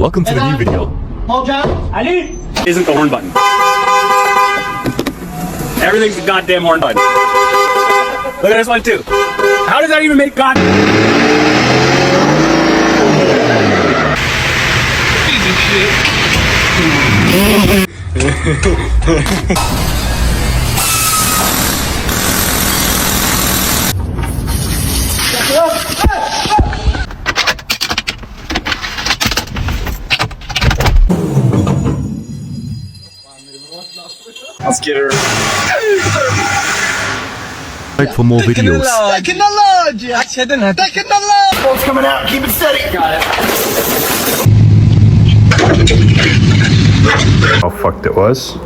Welcome to the new video. Ali isn't the horn button. Everything's the goddamn horn button. Look at this one too. How does that even make god? Let's get her. Subscribe for more videos. Technology! Technology! Bolt's coming out. Keep it steady. Got it. How fucked it was.